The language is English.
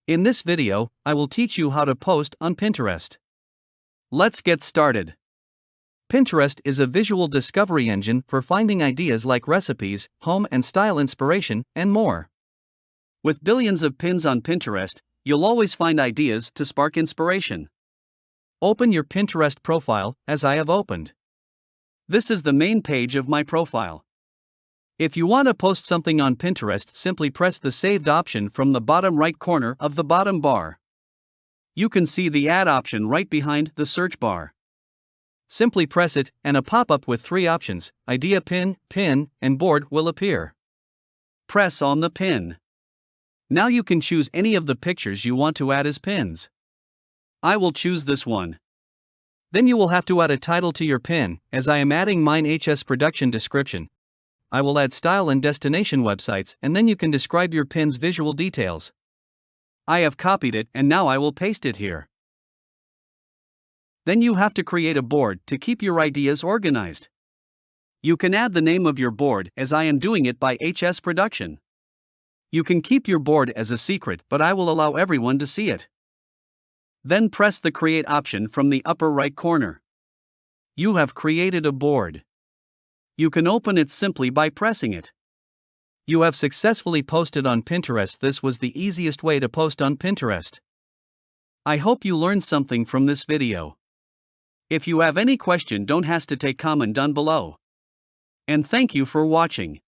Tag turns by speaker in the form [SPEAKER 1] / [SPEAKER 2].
[SPEAKER 1] In this video, I will teach you how to post on Pinterest. Let's get started. Pinterest is a visual discovery engine for finding ideas like recipes, home and style inspiration, and more. With billions of pins on Pinterest, you'll always find ideas to spark inspiration. Open your Pinterest profile, as I have opened. This is the main page of my profile. If you want to post something on Pinterest, simply press the saved option from the bottom right corner of the bottom bar. You can see the add option right behind the search bar. Simply press it, and a pop-up with three options, idea pin, pin, and board will appear. Press on the pin. Now you can choose any of the pictures you want to add as pins. I will choose this one. Then you will have to add a title to your pin, as I am adding mine HS production description. I will add style and destination websites, and then you can describe your pin's visual details. I have copied it and now I will paste it here. Then you have to create a board to keep your ideas organized. You can add the name of your board, as I am doing it by HS Production. You can keep your board as a secret, but I will allow everyone to see it. Then press the Create option from the upper right corner. You have created a board. You can open it simply by pressing it. You have successfully posted on Pinterest. This was the easiest way to post on Pinterest. I hope you learned something from this video. If you have any question, don't hesitate to comment down below. And thank you for watching.